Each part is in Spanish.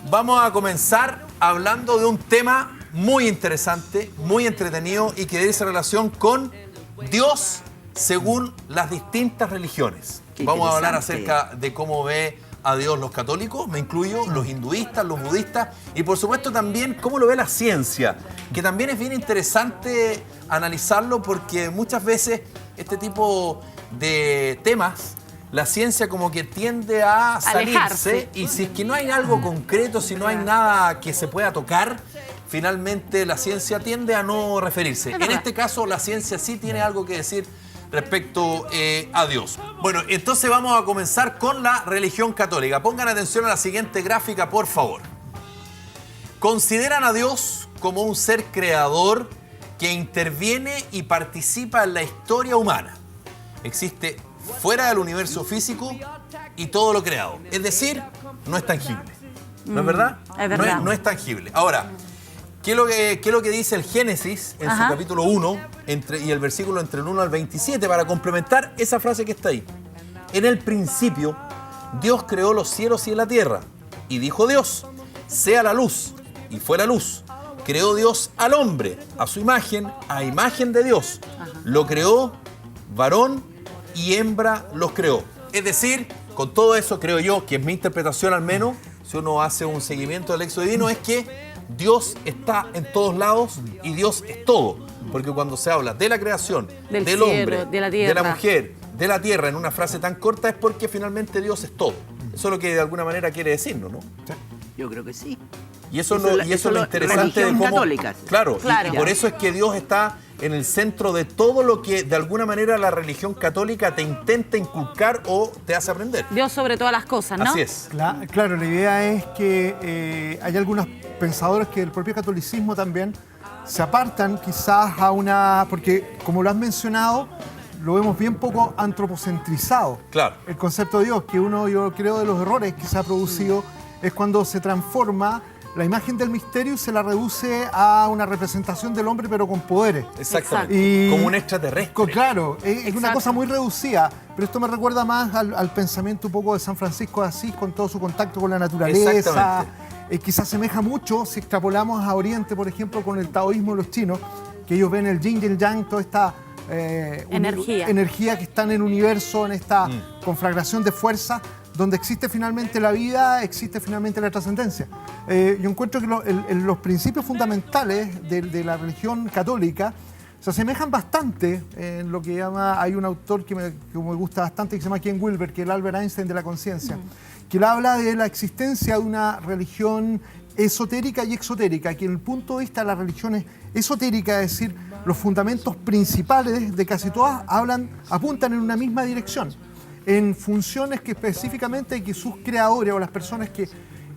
vamos a comenzar hablando de un tema muy interesante, muy entretenido y que dice relación con Dios según las distintas religiones. Vamos a hablar acerca de cómo ve a Dios los católicos, me incluyo, los hinduistas, los budistas y por supuesto también cómo lo ve la ciencia, que también es bien interesante analizarlo porque muchas veces este tipo de temas la ciencia como que tiende a salirse y si es que no hay algo concreto, si no hay nada que se pueda tocar, finalmente la ciencia tiende a no referirse. En este caso la ciencia sí tiene algo que decir respecto a Dios. Bueno, entonces vamos a comenzar con la religión católica. Pongan atención a la siguiente gráfica, por favor. Consideran a Dios como un ser creador que interviene y participa en la historia humana. Existe fuera del universo físico y todo lo creado. Es decir, no es tangible. ¿No es verdad? Es verdad. No es tangible. Ahora, ¿qué es lo que dice el Génesis en su capítulo 1 y el versículo entre el 1 al 27 para complementar esa frase que está ahí? En el principio, Dios creó los cielos y la tierra. Y dijo Dios, sea la luz. Y fue la luz. Creó Dios al hombre, a su imagen, a imagen de Dios. Lo creó, varón y hembra los creó. Es decir, con todo eso creo yo, que es mi interpretación al menos, si uno hace un seguimiento del éxodo divino, es que Dios está en todos lados y Dios es todo. Porque cuando se habla de la creación, del cielo, hombre, de la tierra, de la mujer, de la tierra en una frase tan corta es porque finalmente Dios es todo. Eso es lo que de alguna manera quiere decirnos, ¿no? Yo creo que sí. Y eso es lo interesante de cómo... católica. Claro. Y por eso es que Dios está en el centro de todo lo que de alguna manera la religión católica te intenta inculcar o te hace aprender. Dios sobre todas las cosas, ¿no? Así es. Claro, la idea es que hay algunos pensadores que del propio catolicismo también se apartan quizás a una... Porque, como lo has mencionado, lo vemos bien poco antropocentrizado. Claro. El concepto de Dios, que yo creo de los errores que se ha producido, es cuando se transforma la imagen del misterio y se la reduce a una representación del hombre, pero con poderes. Exactamente. Como un extraterrestre. Claro, es una cosa muy reducida, pero esto me recuerda más al pensamiento un poco de San Francisco de Asís, con todo su contacto con la naturaleza. Quizás asemeja mucho, si extrapolamos a Oriente, por ejemplo, con el taoísmo de los chinos, que ellos ven el yin y el yang, toda esta energía que está en el universo, en esta conflagración de fuerzas, donde existe finalmente la vida, existe finalmente la trascendencia. Yo encuentro que los principios fundamentales de la religión católica se asemejan bastante en lo que llama, hay un autor que me gusta bastante que se llama Ken Wilber, que es el Albert Einstein de la conciencia, que él habla de la existencia de una religión esotérica y exotérica, que en el punto de vista de la religión esotérica, es decir, los fundamentos principales de casi todas apuntan en una misma dirección, en funciones que específicamente que sus creadores o las personas que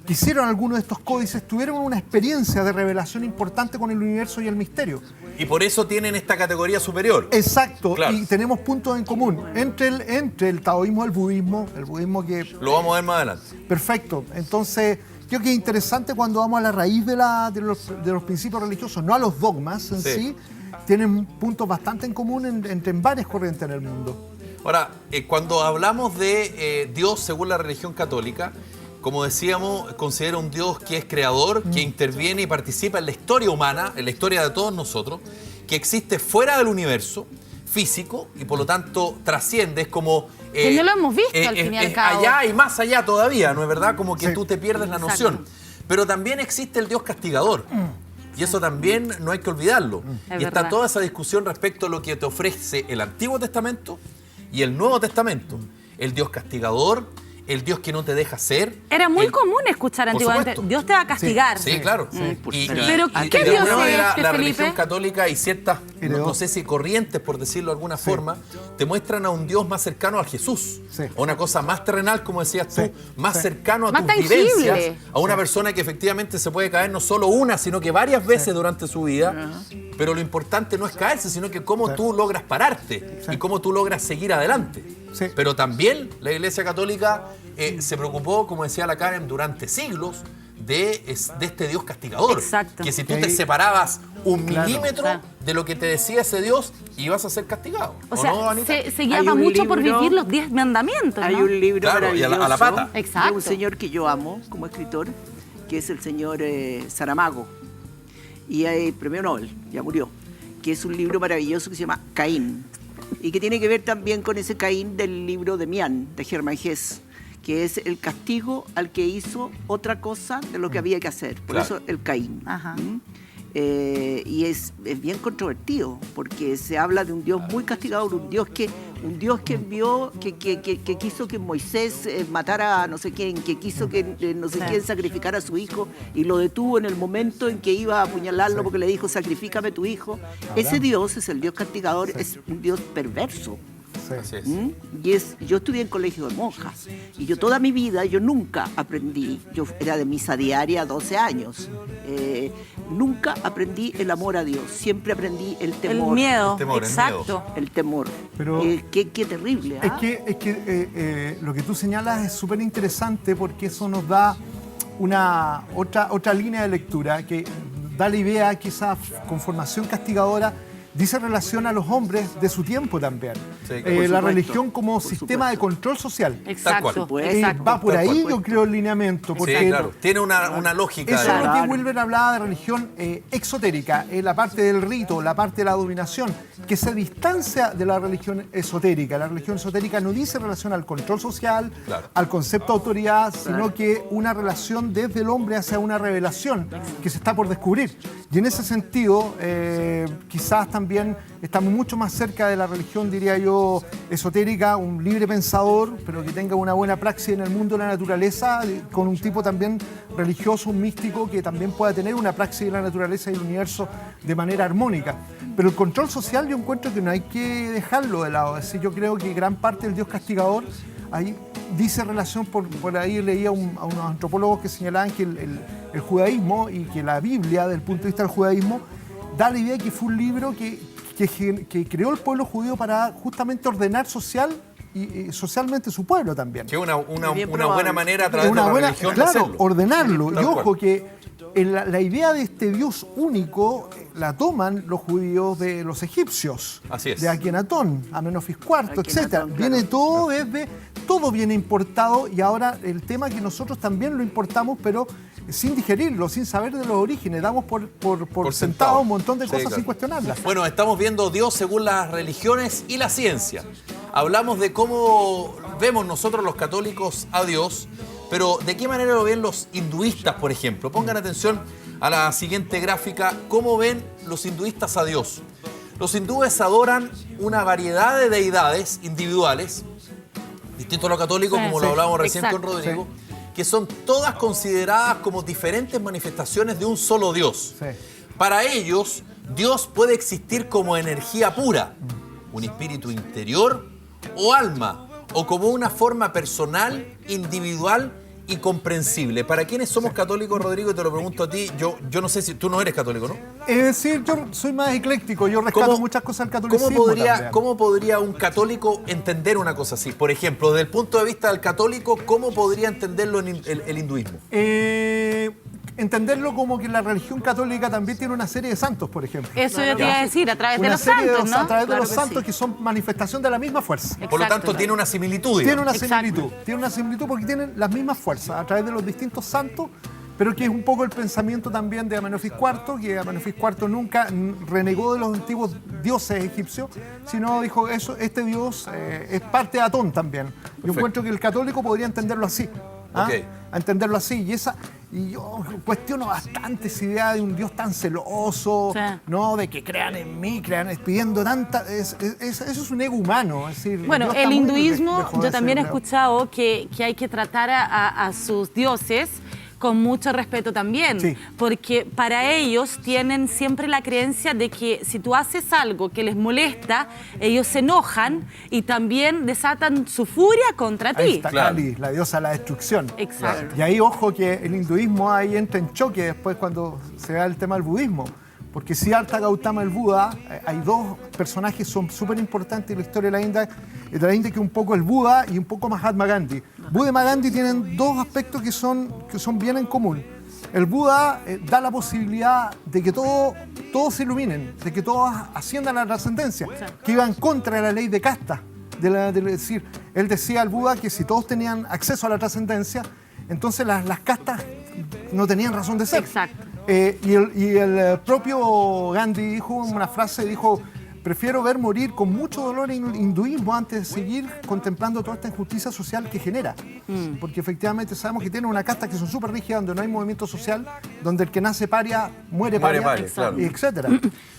hicieron alguno de estos códices tuvieron una experiencia de revelación importante con el universo y el misterio. Y por eso tienen esta categoría superior. Exacto, claro. Y tenemos puntos en común entre el taoísmo y el budismo que... Lo vamos a ver más adelante. Perfecto, entonces creo que es interesante cuando vamos a la raíz de los principios religiosos, no a los dogmas en sí, tienen puntos bastante en común entre varias corrientes en el mundo. Ahora, cuando hablamos de Dios según la religión católica, como decíamos, considera un Dios que es creador, que interviene y participa en la historia humana, en la historia de todos nosotros, que existe fuera del universo físico y por lo tanto trasciende, es como... que no lo hemos visto al fin y al cabo. Allá y más allá todavía, ¿no es verdad? Como que tú te pierdes la noción. Pero también existe el Dios castigador. Y eso también no hay que olvidarlo. Y está toda esa discusión respecto a lo que te ofrece el Antiguo Testamento y el Nuevo Testamento. El Dios castigador, el Dios que no te deja ser. Era muy común escuchar antiguamente, Dios te va a castigar. Sí, claro. Pero ¿qué de Dios alguna es manera, este, la Felipe? religión católica y ciertas, no sé si corrientes, por decirlo de alguna forma, te muestran a un Dios más cercano a Jesús. A una cosa más terrenal, como decías tú, más cercano a más tus tangible. vivencias, a una persona que efectivamente se puede caer no solo una, sino que varias veces durante su vida. Pero lo importante no es caerse, sino que cómo tú logras pararte y cómo tú logras seguir adelante. Pero también la Iglesia Católica se preocupó, como decía la Karen, durante siglos de este Dios castigador. Exacto. Que si tú te separabas un milímetro de lo que te decía ese Dios, ibas a ser castigado. O sea, no, Anita? se llama mucho por vivir los 10 mandamientos, ¿no? Hay un libro y a maravilloso la pata. de un señor que yo amo como escritor, que es el señor Saramago, y hay premio Nobel, ya murió, que es un libro maravilloso que se llama Caín, y que tiene que ver también con ese Caín del libro de Mian, de Hermann Hesse, que es el castigo al que hizo otra cosa de lo que había que hacer. Por eso el Caín. Ajá. Y es bien controvertido, porque se habla de un Dios muy castigador, un Dios que envió, que quiso que Moisés matara a no sé quién, que quiso que no sé quién sacrificara a su hijo, y lo detuvo en el momento en que iba a apuñalarlo porque le dijo, sacrifícame tu hijo. Ese Dios es el Dios castigador, es un Dios perverso. Así es. Yo estudié en colegio de monjas, y yo toda mi vida, yo nunca aprendí, yo era de misa diaria 12 años, nunca aprendí el amor a Dios, siempre aprendí el temor. El miedo, temor, exacto. El temor. Pero qué terrible. Es que lo que tú señalas es súper interesante, porque eso nos da otra línea de lectura que da la idea, quizás con formación castigadora, dice relación a los hombres de su tiempo también. Sí, La religión como sistema de control social. Exacto, cual. exacto. Va por ahí, Por yo creo, el lineamiento. Porque Sí, claro. Tiene una lógica. eso es lo que Claro. Wilber hablaba de religión exotérica, la parte del rito, la parte de la dominación, que se distancia de la religión esotérica. La religión esotérica no dice relación al control social, Claro. al concepto de autoridad, sino que una relación desde el hombre hacia una revelación que se está por descubrir. Y en ese sentido, quizás también estamos mucho más cerca de la religión, diría yo, esotérica, un libre pensador, pero que tenga una buena praxis en el mundo de la naturaleza, con un tipo también religioso, un místico, que también pueda tener una praxis de la naturaleza y el universo de manera armónica. Pero el control social yo encuentro que no hay que dejarlo de lado. Es decir, yo creo que gran parte del Dios castigador, ahí dice relación, por ahí leía a unos antropólogos que señalaban que el judaísmo y que la Biblia, desde el punto de vista del judaísmo, da la idea de que fue un libro que creó el pueblo judío para justamente ordenar socialmente su pueblo también. Que es una Bien buena probable. manera a través de la religión de claro, hacerlo. ordenarlo. Tal Y ojo cual. que la idea de este Dios único la toman los judíos de los egipcios. Así es. De Akenatón, Amenofis IV, Akenatón, etc. claro. Viene todo todo viene importado, y ahora el tema es que nosotros también lo importamos, pero sin digerirlo, sin saber de los orígenes. Damos por sentado un montón de Sí, cosas claro. sin cuestionarlas. Bueno, estamos viendo Dios según las religiones y la ciencia. Hablamos de cómo vemos nosotros los católicos a Dios, pero ¿de qué manera lo ven los hinduistas, por ejemplo? Pongan atención a la siguiente gráfica. ¿Cómo ven los hinduistas a Dios? Los hindúes adoran una variedad de deidades individuales, distinto a los católicos, Sí, como sí, lo hablábamos recién exacto. con Rodrigo, que son todas consideradas como diferentes manifestaciones de un solo Dios. Sí. Para ellos, Dios puede existir como energía pura, un espíritu interior o alma, o como una forma personal, individual y comprensible. Para quienes somos católicos, Rodrigo, y te lo pregunto a ti, yo no sé si tú no eres católico, ¿no? Es decir, yo soy más ecléctico, yo rescato muchas cosas del catolicismo. también. ¿Cómo podría un católico entender una cosa así? Por ejemplo, desde el punto de vista del católico, ¿cómo podría entenderlo el hinduismo? Entenderlo como que la religión católica también tiene una serie de santos, por ejemplo. Eso yo te iba a decir, a través de Una los serie santos, ¿no? a través de Claro los que santos sí. que son manifestación de la misma fuerza. Por lo Exacto. tanto, tiene una similitud. Tiene digamos. una Exacto. similitud. Tiene una similitud porque tienen las mismas fuerzas a través de los distintos santos, pero que es un poco el pensamiento también de Amenofis IV, que Amenofis IV nunca renegó de los antiguos dioses egipcios, sino dijo, este dios es parte de Atón también. Yo encuentro que el católico podría entenderlo así. ¿ah? Ok. A entenderlo así. Y yo cuestiono bastante esa idea de un Dios tan celoso, Sí. ¿no? De que crean en mí, pidiendo tanta... eso es un ego humano. Es decir, Bueno, Dios está el muy hinduismo, lejos de yo también he ser, creo. escuchado que hay que tratar a sus dioses con mucho respeto también, Sí. porque para ellos tienen siempre la creencia de que si tú haces algo que les molesta, ellos se enojan y también desatan su furia contra Ahí ti. está Claro. Kali, la diosa de la destrucción. Exacto. Y ahí, ojo, que el hinduismo ahí entra en choque después cuando se da el tema del budismo. Porque Siddhartha Gautama, el Buda, hay dos personajes que son súper importantes en la historia de la India, que es un poco el Buda y un poco Mahatma Gandhi. Buda y Mahatma Gandhi tienen dos aspectos que son bien en común. El Buda da la posibilidad de que todos se iluminen, de que todos asciendan a la trascendencia, que iban contra de la ley de casta. Es decir, él decía al Buda que si todos tenían acceso a la trascendencia, entonces las castas no tenían razón de ser. Exacto. Y el propio Gandhi dijo una frase, dijo: prefiero ver morir con mucho dolor el hinduismo antes de seguir contemplando toda esta injusticia social que genera. Porque efectivamente sabemos que tiene una casta que son súper rígidas, donde no hay movimiento social, donde el que nace paria muere paria, claro. etcétera.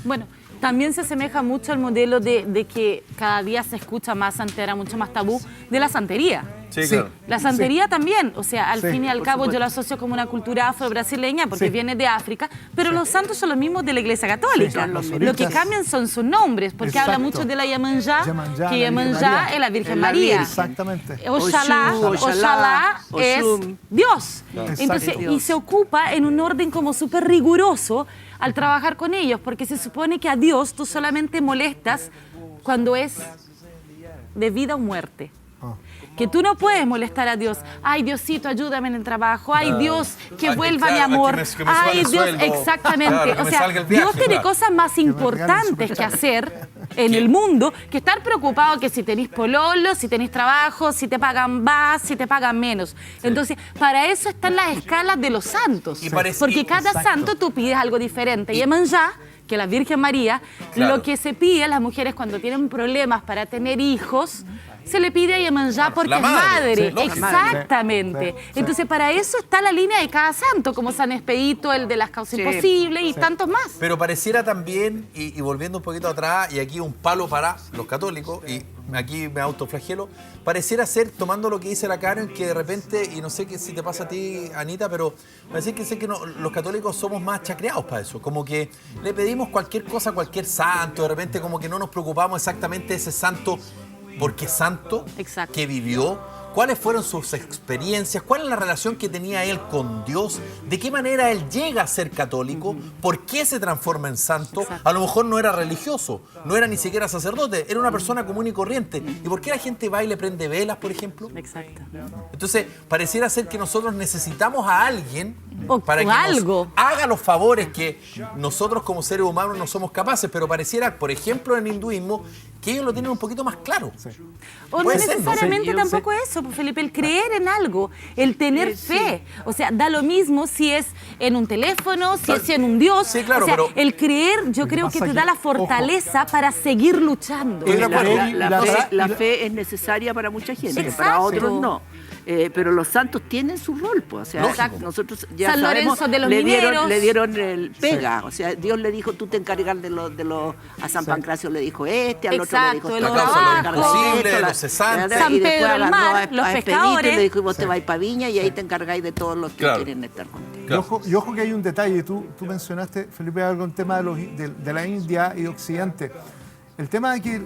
Bueno, también se asemeja mucho al modelo de que cada día se escucha más, antes era mucho más tabú, de la santería. Sí, claro. La santería también, o sea, al Sí, fin y al por cabo supuesto. yo lo asocio como una cultura afro-brasileña porque Sí. viene de África, pero los santos son los mismos de la Iglesia Católica. Sí, son los Lo que mismos. cambian son sus nombres, porque habla Exacto. mucho de la Yemanjá, Yemanjá, que la Virgen Yemanjá María. es la Virgen Es la María. Virgen. Exactamente. Oxalá, Oxú, Oxalá es Oxum. Dios. Exacto. Entonces, y Dios. se ocupa en un orden como súper riguroso al trabajar con ellos, porque se supone que a Dios tú solamente molestas cuando es de vida o muerte. Ah. Que tú no puedes molestar a Dios. Ay, Diosito, ayúdame en el trabajo. Ay, Dios, que Ay, vuelva mi claro, amor. que me suba Ay, el Dios, sueldo. exactamente. Claro, que o me sea, salga el viaje, Dios tiene claro. cosas más me regalen importantes que hacer en el mundo que estar preocupado que si tenés pololo, si tenés trabajo, si te pagan más, si te pagan menos. Entonces, para eso están las escalas de los santos. Y parece- Porque cada Exacto. santo tú pides algo diferente. Y Yemanjá, que la Virgen María, Claro. lo que se pide a las mujeres cuando tienen problemas para tener hijos, se le pide a Yemanjá porque la es madre, madre. sí, lógico. Exactamente. Sí, sí. Entonces, para eso está la línea de cada santo, como San Expedito, el de las causas Sí. imposibles y tantos más. Pero pareciera también, y volviendo un poquito atrás, y aquí un palo para los católicos, y aquí me autoflagelo, pareciera ser, tomando lo que dice la Karen, que de repente, y no sé si te pasa a ti, Anita, pero parece que sé que los católicos somos más chacreados para eso, como que le pedimos cualquier cosa a cualquier santo, de repente como que no nos preocupamos exactamente de ese santo, porque es santo, Exacto. que vivió, cuáles fueron sus experiencias, cuál es la relación que tenía él con Dios, de qué manera él llega a ser católico, por qué se transforma en santo. Exacto. A lo mejor no era religioso, no era ni siquiera sacerdote, era una persona común y corriente. ¿Y por qué la gente va y le prende velas, por ejemplo? Exacto. Entonces, pareciera ser que nosotros necesitamos a alguien O para que algo. nos haga los favores que nosotros como seres humanos no somos capaces, pero pareciera, por ejemplo, en el hinduismo, que ellos lo tienen un poquito más claro. O no Puede ser, ¿no? necesariamente Sí, tampoco eso, pues, Felipe, el creer en algo, el tener fe. O sea, da lo mismo si es en un teléfono, si es en un Dios. Sí, claro, o sea, pero- el creer yo creo que pasa te da que- la fortaleza para seguir luchando. Estoy de acuerdo. La fe es necesaria para mucha gente, Exacto. para otros no. Pero los santos tienen su rol, pues. O sea, Lógico. nosotros ya San sabemos, Lorenzo de los le Mineros. dieron el pega. O sea, Dios le dijo, tú te encargas de los a San Pancracio le dijo al otro le dijo Exacto, tú los te trabajos. encargas de Imposible, esto, los cesantes. San y después Pedro el agarró Mar, los a Expedito pescadores. y le dijo, y vos te vais para Viña y ahí te encargáis de todos los que Claro. quieren estar contigo. Claro. Y ojo que hay un detalle, tú mencionaste, Felipe, algo en tema de la India y de Occidente. El tema de que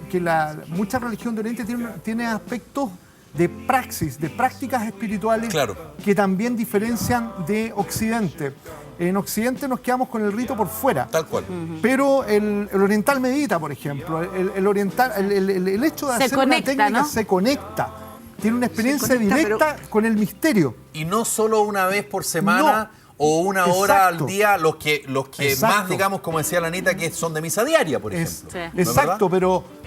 mucha religión de Oriente tiene aspectos de praxis, de prácticas espirituales Claro. que también diferencian de Occidente. En Occidente nos quedamos con el rito por fuera. Tal cual. Pero el oriental medita, por ejemplo. El oriental, el hecho de Se hacer conecta, una técnica ¿no? se conecta. Tiene una experiencia conecta, directa con el misterio. Y no solo una vez por semana No. o una hora Exacto. al día, los que Exacto. más, digamos, como decía la Anita, que son de misa diaria, por ejemplo. Sí. ¿No es Exacto,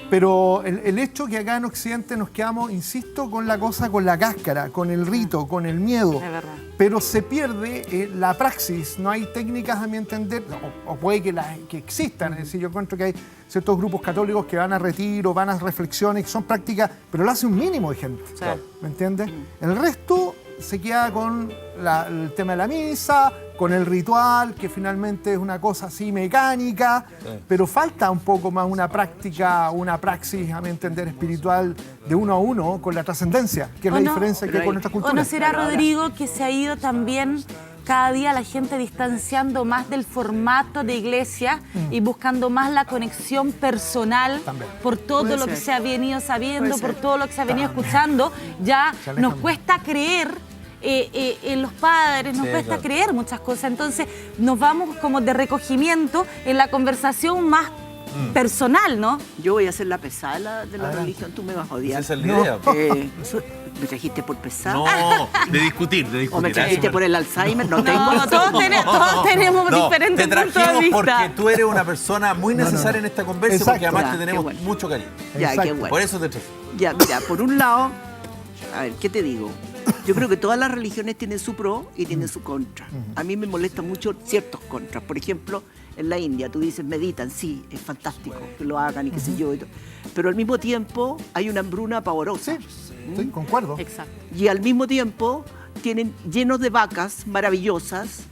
pero el hecho que acá en Occidente nos quedamos, insisto, con la cosa, con la cáscara, con el rito, con el miedo. Es verdad. Pero se pierde la praxis, no hay técnicas a mi entender, o puede que existan, es decir, yo encuentro que hay ciertos grupos católicos que van a retiro, van a reflexiones, que son prácticas, pero lo hace un mínimo de gente, Sí. ¿me entiendes? El resto se queda con el tema de la misa, con el ritual, que finalmente es una cosa así mecánica, pero falta un poco más una práctica, una praxis, a mi entender, espiritual de uno a uno con la trascendencia, que es ¿O la no? diferencia que hay con nuestra ¿O cultura. no será, Rodrigo, que se ha ido también cada día la gente distanciando más del formato de iglesia y buscando más la conexión personal También. por todo Puede lo que ser. se ha venido sabiendo, Puede por ser. todo lo que se ha venido escuchando? Ya Se alejan nos más. cuesta creer en los padres, nos Sí, cuesta claro. creer muchas cosas. Entonces nos vamos como de recogimiento en la conversación más personal, ¿no? Yo voy a ser la pesada de la religión, tú me vas a odiar. Esa es la No. idea. ¿Me trajiste por pesada? No, de discutir, de discutir. ¿O me trajiste por el Alzheimer? No tengo. No, todos tenemos No, diferentes te puntos de trajimos vista. porque tú eres una persona muy necesaria en esta conversa y porque Exacto. además Ya, te tenemos qué bueno. mucho cariño. Ya, qué Exacto. bueno. Por eso te traje. Ya, mira, por un lado, a ver, ¿qué te digo? Yo creo que todas las religiones tienen su pro y tienen su contra. A mí me molestan mucho ciertos contras. Por ejemplo, en la India, tú dices, meditan, sí, es fantástico que lo hagan y qué sé yo. Y todo. Pero al mismo tiempo hay una hambruna pavorosa. Sí, concuerdo. Exacto. Y al mismo tiempo tienen llenos de vacas maravillosas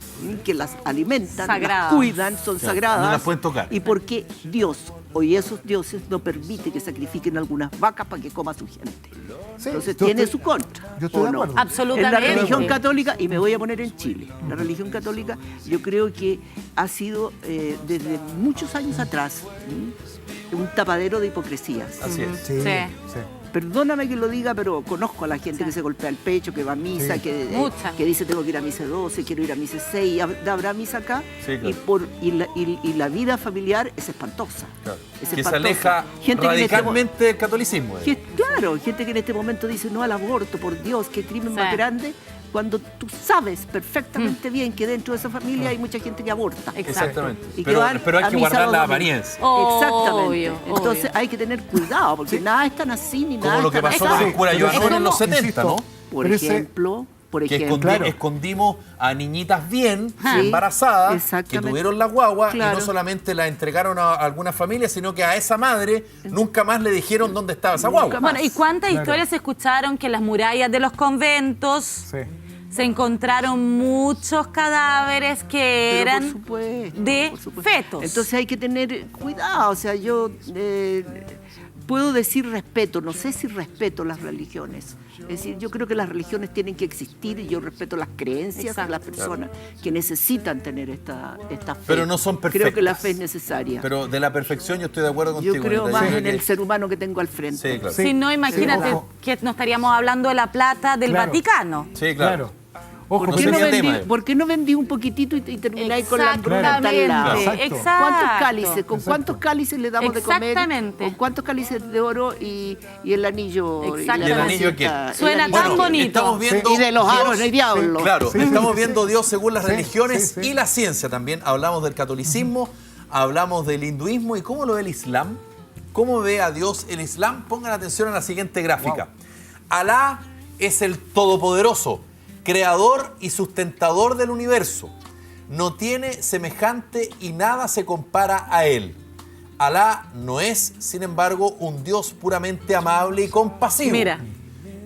que las alimentan, Sagradas. las cuidan, son Claro, sagradas. no las pueden tocar. Y porque Dios o esos dioses no permite que sacrifiquen algunas vacas para que coma su gente. Sí, Entonces yo tiene estoy- su contra. yo estoy ¿o de no? acuerdo. Absolutamente. En la religión católica, y me voy a poner en Chile, la religión católica yo creo que ha sido desde muchos años atrás un tapadero de hipocresías. Así es. Sí, Sí. sí. Perdóname que lo diga, pero conozco a la gente Sí. que se golpea el pecho, que va a misa, Sí. Mucha. que dice tengo que ir a misa 12, quiero ir a misa 6, ¿habrá misa acá? Sí, claro. Y la vida familiar es espantosa. Claro. Es Que se espantosa. aleja Gente que en este mo- radicalmente del catolicismo. Claro, gente que en este momento dice no al aborto, por Dios, qué crimen Sí. más grande, cuando tú sabes perfectamente bien que dentro de esa familia hay mucha gente que aborta. Exactamente. Y que Pero, van pero hay a que misa guardar los la domingos. apariencia. Exactamente. Obvio, Entonces obvio. hay que tener cuidado, porque nada es tan así ni nada Como lo es que tan pasó así. con el cura Pero Joanón es en los como- 70, ¿no? Por Pero ese- ejemplo, Que Claro. escondimos a niñitas bien, Sí, embarazadas, que exactamente. tuvieron la guagua y Claro. no solamente la entregaron a alguna familia, sino que a esa madre nunca más le dijeron dónde estaba esa Nunca guagua. más. Bueno, ¿y cuántas Claro. historias se escucharon que en las murallas de los conventos Sí. se encontraron muchos cadáveres que Pero eran por supuesto, de por supuesto. fetos? Entonces hay que tener cuidado. O sea, yo puedo decir respeto, no sé si respeto las religiones. Es decir, yo creo que las religiones tienen que existir y yo respeto las creencias de las personas que necesitan tener esta fe. Pero no son Creo que perfectas. la fe es necesaria. Pero de la perfección yo estoy de acuerdo contigo. yo creo Anita. más Yo en creo el que- ser humano que tengo al frente. Sí, claro. Sí. Si no, imagínate ojo. que no estaríamos hablando de la plata del Claro. Vaticano. Sí, claro. Claro. Ojo, ¿Por No qué, sería no vendí, tema. por qué no vendí un poquitito y termináis con la hambruna hasta al lado? Exactamente, Exacto. exacto. ¿Cuántos cálices? ¿Con cuántos cálices le damos de comer? Exactamente. ¿Con cuántos cálices de oro y el anillo? Exactamente. ¿Y el anillo qué? Suena el tan anillo. bonito. Estamos viendo Y de los Dios- aros, no hay diablo. Claro, Sí, estamos sí, viendo sí. Dios según las Sí, religiones sí, sí. y la ciencia también. Hablamos del catolicismo, hablamos del hinduismo y cómo lo ve el Islam. ¿Cómo ve a Dios el Islam? Pongan atención a la siguiente gráfica. Alá es el todopoderoso, creador y sustentador del universo. No tiene semejante y nada se compara a él. Alá no es, sin embargo, un Dios puramente amable y compasivo. Mira.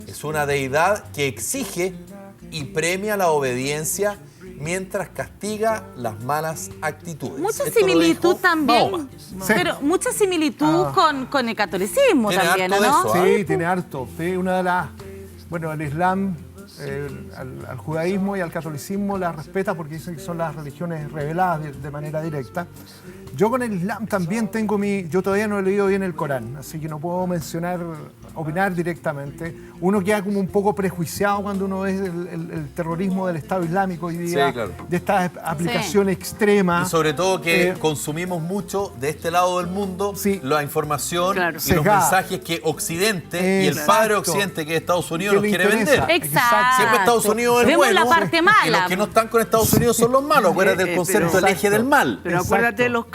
Es una deidad que exige y premia la obediencia mientras castiga las malas actitudes. Mucha Esto lo similitud dijo también, Mahoma. pero mucha similitud con el catolicismo Tiene también, harto de ¿no? eso, ¿ah? Sí, tiene harto. Sí, una de las. Bueno, el Islam, al judaísmo y al catolicismo las respeta porque dicen que son las religiones reveladas de manera directa. Yo con el Islam también tengo yo todavía no he leído bien el Corán, así que no puedo opinar directamente. Uno queda como un poco prejuiciado cuando uno ve el terrorismo del Estado Islámico hoy día, Sí, claro. de esta aplicación extrema. Y sobre todo que Eh, consumimos mucho de este lado del mundo Sí. la información Claro. y los Sesgada. mensajes que Occidente y el Exacto. padre Occidente, que es Estados Unidos, Que nos le quiere interesa. vender. Exacto. Siempre Estados Unidos es el Vemos bueno. la parte Y mala. los que no están con Estados Unidos son los malos. Acuérdate del concepto pero- del eje del mal. Pero Exacto. acuérdate de los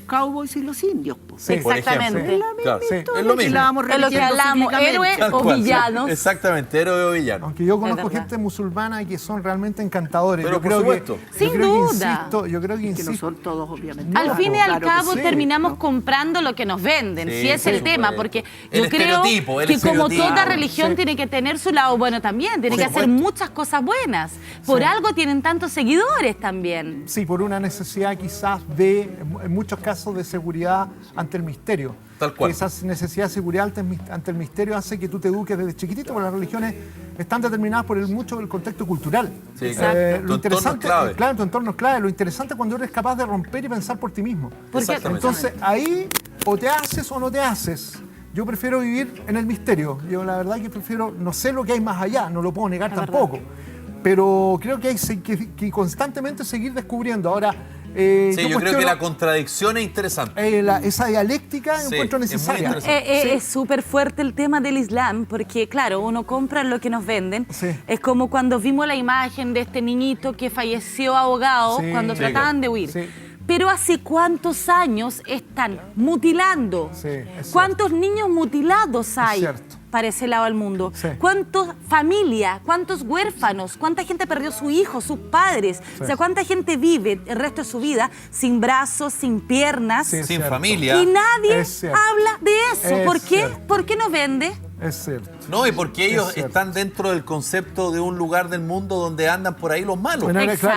cowboys y los indios. Po. Sí. Por Exactamente. ejemplo. Es la misma Claro. historia Sí, es lo que mismo. la vamos Es lo que repitiendo hablamos, cíclicamente. héroe Tal o cual. villanos. Exactamente, héroe o villano. Aunque yo conozco verdad. gente musulmana que son realmente encantadores. Pero yo por creo supuesto. Que, Sin yo creo duda. yo creo que Que no insisto. son todos, obviamente. Al No, fin y al claro que cabo sí. terminamos ¿no? comprando lo que nos venden, Sí, si es por el tema, supuesto. porque El yo creo estereotipo, el que como estereotipo. toda religión Sí. tiene que tener su lado bueno también, tiene Por que hacer supuesto. muchas cosas buenas. Por algo tienen tantos seguidores también. Sí, por una necesidad quizás en muchos casos, de seguridad ante el misterio. Tal cual. Esa necesidad de seguridad ante el misterio hace que tú te eduques desde chiquitito, porque las religiones están determinadas por mucho del contexto cultural. Sí, claro. Lo Tu entorno interesante, es clave. claro, tu entorno es clave. Lo interesante es cuando eres capaz de romper y pensar por ti mismo. Porque- Exactamente. Entonces, ahí o te haces o no te haces. Yo prefiero vivir en el misterio. Yo la verdad que prefiero, no sé lo que hay más allá, no lo puedo negar Es tampoco. Pero creo que hay que constantemente seguir descubriendo. Ahora, Sí, yo creo que cuestiono, la contradicción es interesante. esa dialéctica Sí, encuentro es muy necesaria. interesante. Es súper fuerte el tema del Islam, porque claro, uno compra lo que nos venden. Sí. Es como cuando vimos la imagen de este niñito que falleció ahogado Sí. cuando Sí, trataban claro. de huir. Sí. Pero ¿hace cuántos años están mutilando? Sí, es cierto. ¿Cuántos niños mutilados hay cierto. para ese lado del mundo? Sí. ¿Cuántas familias, cuántos huérfanos, cuánta gente perdió su hijo, sus padres? O sea, cuánta gente vive el resto de su vida sin brazos, sin piernas. Sí, es Sin cierto. familia. Y nadie Es cierto. habla de eso. Es ¿Por qué? cierto. ¿Por qué no vende? Es cierto. No, y porque ellos cierto. están dentro del concepto de un lugar del mundo donde andan por ahí los malos. Bueno, Exacto.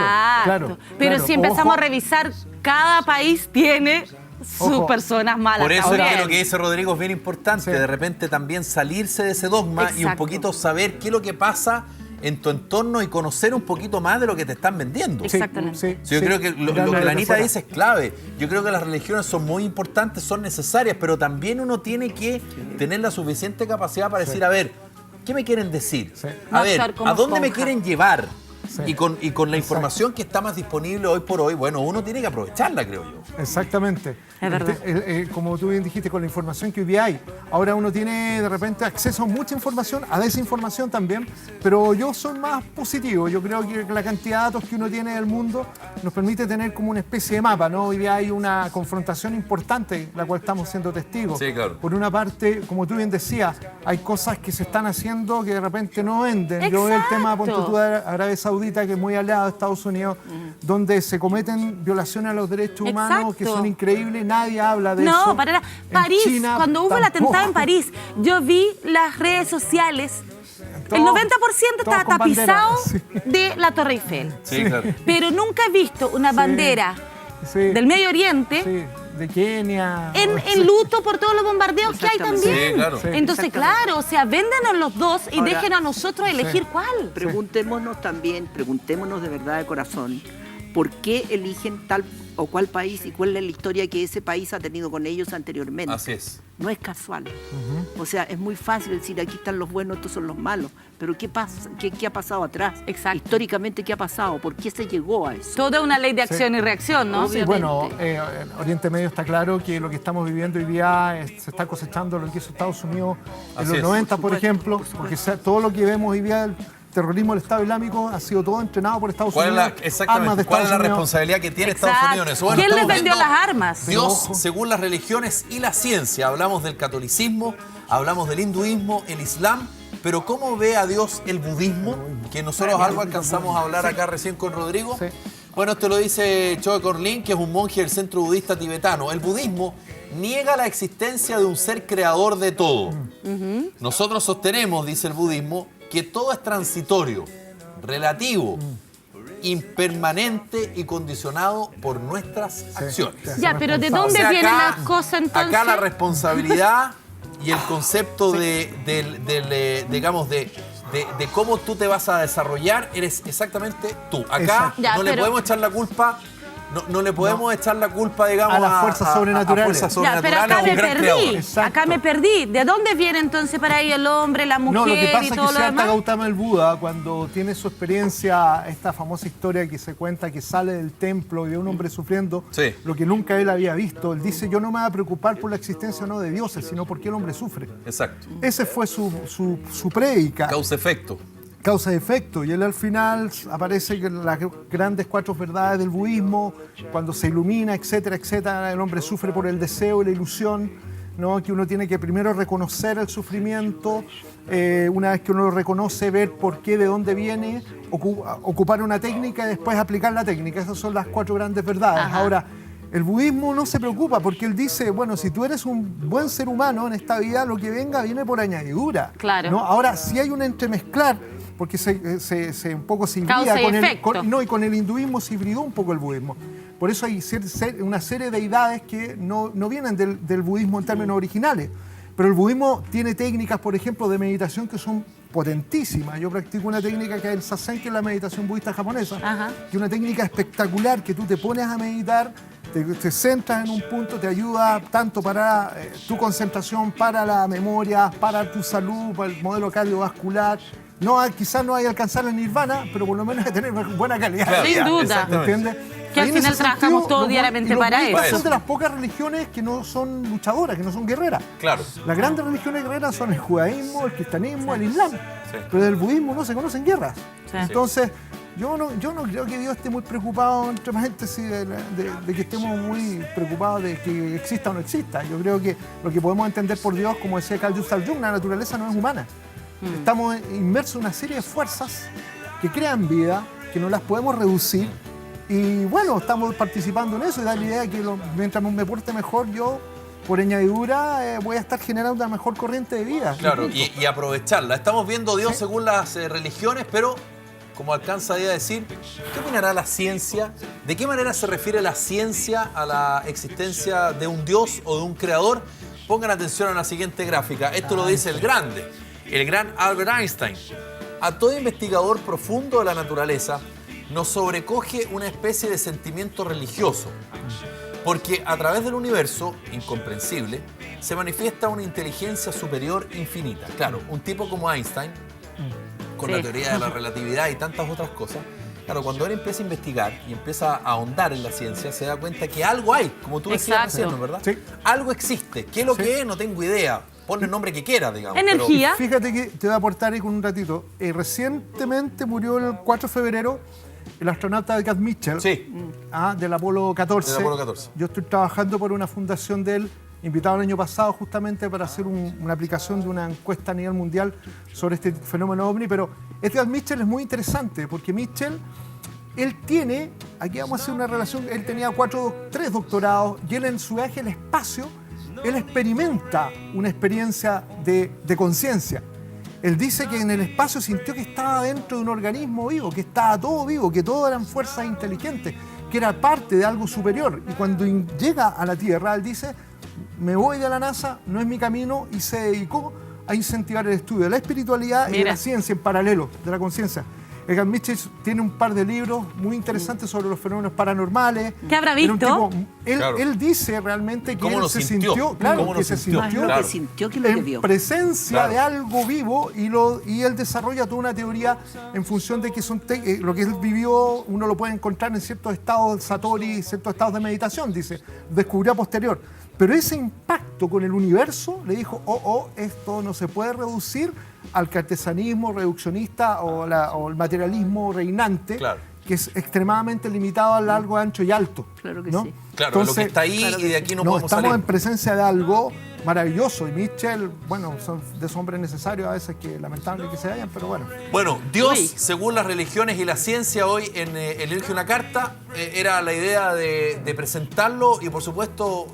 claro, Pero claro. si empezamos Ojo. a revisar, cada país tiene sus Ojo. personas malas. Por eso también. es que lo que dice Rodrigo es bien importante, Sí. de repente también salirse de ese dogma y un Exacto. poquito saber qué es lo que pasa en tu entorno y conocer un poquito más de lo que te están vendiendo. Sí. Exactamente. Sí, yo creo que lo Mirarlo que la desde Anita fuera. dice es clave. Yo creo que las religiones son muy importantes, son necesarias, pero también uno tiene que tener la suficiente capacidad para decir, a ver, ¿qué me quieren decir? Sí. No A ver, actuar como ¿a dónde me esponja. quieren llevar? Sí. Y con la información que está más disponible hoy por hoy, bueno, uno tiene que aprovecharla, creo yo. Exactamente. Es verdad. Como tú bien dijiste, con la información que hoy día hay, ahora uno tiene de repente acceso a mucha información, a desinformación también, pero yo soy más positivo. Yo creo que la cantidad de datos que uno tiene del mundo nos permite tener como una especie de mapa, ¿no? Hoy día hay una confrontación importante, la cual estamos siendo testigos. Sí, claro. Por una parte, como tú bien decías, hay cosas que se están haciendo que de repente no venden. Yo veo el tema, ponte tú, de Arabia Saudita, que es muy aliado de Estados Unidos, donde se cometen violaciones a los derechos humanos que Exacto. son increíbles, nadie habla de eso. No, para nada. En París, China, cuando hubo el tampoco. atentado en París, yo vi las redes sociales, el Todo- 90% todo estaba con bandera, tapizado sí. de la Torre Eiffel. Sí, claro. Pero nunca he visto una bandera Sí, del Medio Oriente sí, de Kenia. en luto por todos los bombardeos que hay Exactamente. también. Sí, claro. Sí. Entonces, Exactamente. claro, o sea, véndenos los dos y Ahora- déjenos a nosotros elegir cuál. Preguntémonos también, preguntémonos de verdad de corazón, ¿por qué eligen tal o cuál país y cuál es la historia que ese país ha tenido con ellos anteriormente? Así es. No es casual. O sea, es muy fácil decir, aquí están los buenos, estos son los malos. Pero ¿qué pasa? ¿Qué ha pasado atrás? Exacto. Históricamente, ¿qué ha pasado? ¿Por qué se llegó a eso? Toda una ley de acción y reacción, ¿no? Sí, bueno, en Oriente Medio está claro que lo que estamos viviendo hoy día se está cosechando lo que hizo Estados Unidos en Así los es. 90, por supuesto, ejemplo, por porque todo lo que vemos hoy día, el terrorismo del Estado Islámico, ha sido todo entrenado por Estados ¿Cuál es Unidos. la, exactamente, armas de ¿cuál es la Estados Unidos. responsabilidad que tiene Exacto. Estados Unidos en eso? Bueno, ¿Quién les estamos vendió viendo las armas? Dios, según las religiones y la ciencia. Hablamos del catolicismo, hablamos del hinduismo, el islam, pero ¿cómo ve a Dios el budismo? Que nosotros algo alcanzamos a hablar acá recién con Rodrigo. Sí. Bueno, esto lo dice Choe Korlin, que es un monje del centro budista tibetano. El budismo niega la existencia de un ser creador de todo. Nosotros sostenemos, dice el budismo, que todo es transitorio, relativo, impermanente y condicionado por nuestras acciones. Ya, pero ¿de O dónde sea, vienen acá- las cosas entonces? Acá la responsabilidad y el concepto digamos, de cómo tú te vas a desarrollar eres exactamente tú. Acá Exacto. Ya, no le pero- podemos echar la culpa, no le podemos echar la culpa, digamos, A las fuerzas sobrenaturales. a fuerzas Ya, pero sobrenaturales acá o un me gran perdí. creador. Exacto. Acá me perdí. ¿De dónde viene entonces para ahí el hombre, la mujer No, lo que pasa y es todo que lo Siddhartha demás? Gautama el Buda, cuando tiene su experiencia, esta famosa historia que se cuenta que sale del templo y ve a un hombre sufriendo, Sí. lo que nunca él había visto, él dice, yo no me voy a preocupar por la existencia o no de dioses, sino por qué el hombre sufre. Exacto. Ese fue su prédica. Causa-efecto. Causa y efecto, y él al final aparece que las grandes 4 verdades del budismo, cuando se ilumina, etcétera, etcétera, el hombre sufre por el deseo y la ilusión, ¿no? Que uno tiene que primero reconocer el sufrimiento, una vez que uno lo reconoce, ver por qué, de dónde viene, ocupar una técnica y después aplicar la técnica. Esas son las 4 grandes verdades. Ajá. Ahora, el budismo no se preocupa porque él dice, bueno, si tú eres un buen ser humano en esta vida, lo que venga viene por añadidura. Claro. ¿no? Ahora, si hay un entremezclar, porque un poco se hibrida Causa y con el, efecto. y con el hinduismo se hibridó un poco el budismo. Por eso hay una serie de deidades que no vienen del budismo en términos originales. Pero el budismo tiene técnicas, por ejemplo, de meditación que son potentísimas. Yo practico una técnica que es el sasen, que es la meditación budista japonesa, Ajá. que es una técnica espectacular que tú te pones a meditar, te centras en un punto, te ayuda tanto para tu concentración, para la memoria, para tu salud, para el modelo cardiovascular. No, quizás no hay que alcanzar el nirvana, pero por lo menos hay que tener una buena calidad Claro, de vida. Sin duda. exactamente. ¿Entiendes? Que al Ahí en final ese trabajamos todos los- diariamente y los para budistas eso. son de las pocas religiones que no son luchadoras, que no son guerreras. Claro. Las grandes religiones guerreras son el judaísmo, el cristianismo, el islam. Sí. Pero del budismo no se conocen guerras. Sí. Entonces, Yo no creo que Dios esté muy preocupado, entre paréntesis, de que estemos muy preocupados de que exista o no exista. Yo creo que lo que podemos entender por Dios, como decía Carl Gustav Jung, la naturaleza no es humana. Estamos inmersos en una serie de fuerzas que crean vida, que no las podemos reducir. Y bueno, estamos participando en eso y da la idea de que mientras me porte mejor, yo, por añadidura, voy a estar generando una mejor corriente de vida. Claro, y aprovecharla. Estamos viendo Dios según las religiones, pero como alcanza a decir, ¿qué opinará la ciencia? ¿De qué manera se refiere la ciencia a la existencia de un Dios o de un creador? Pongan atención a la siguiente gráfica. Esto lo dice el grande, el gran Albert Einstein. A todo investigador profundo de la naturaleza nos sobrecoge una especie de sentimiento religioso, porque a través del universo, incomprensible, se manifiesta una inteligencia superior infinita. Claro, un tipo como Einstein, con la teoría de la relatividad y tantas otras cosas, claro, cuando él empieza a investigar y empieza a ahondar en la ciencia, se da cuenta que algo hay, como tú decías recién, ¿no? ¿Verdad? Sí. Algo existe. ¿Qué es lo que es? No tengo idea. Ponle el nombre que quiera, digamos. Energía. Fíjate que te voy a aportar ahí con un ratito. Recientemente murió el 4 de febrero el astronauta Gad Mitchell, Sí. Del Apolo 14. Del Apolo 14. Yo estoy trabajando por una fundación de él, invitado el año pasado justamente para hacer una aplicación de una encuesta a nivel mundial sobre este fenómeno ovni, pero este Gad Mitchell es muy interesante porque Mitchell, él tiene, aquí vamos a hacer una relación, él tenía 3 doctorados y él en su viaje al espacio, él experimenta una experiencia de conciencia. Él dice que en el espacio sintió que estaba dentro de un organismo vivo, que estaba todo vivo, que todo eran fuerzas inteligentes, que era parte de algo superior. Y cuando llega a la Tierra, él dice, me voy de la NASA, no es mi camino, y se dedicó a incentivar el estudio de la espiritualidad y de la ciencia en paralelo, de la conciencia. Gad Mitchell tiene un par de libros muy interesantes sobre los fenómenos paranormales. ¿Qué habrá Era un visto? tipo- Claro. él dice realmente que ¿Cómo él lo se sintió? sintió, claro, ¿Cómo lo que se sintió? Más sintió lo Claro. que sintió que lo que en vio. presencia Claro. de algo vivo y él desarrolla toda una teoría en función de que lo que él vivió uno lo puede encontrar en ciertos estados satori, ciertos estados de meditación, dice, descubrió a posterior. Pero ese impacto con el universo le dijo, esto no se puede reducir al cartesianismo reduccionista o el materialismo reinante, Claro. que es extremadamente limitado a largo, ancho y alto. Claro que ¿no? sí. Claro, lo que está ahí claro y que de sí. aquí no No, podemos estamos salir. en presencia de algo maravilloso y Mitchell, bueno, son de esos hombres necesarios a veces que lamentable que se vayan, pero bueno. Bueno, Dios, Uy. según las religiones y la ciencia, hoy en Elige una Carta, era la idea de presentarlo y, por supuesto,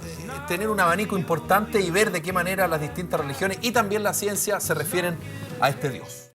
tener un abanico importante y ver de qué manera las distintas religiones y también la ciencia se refieren a este Dios.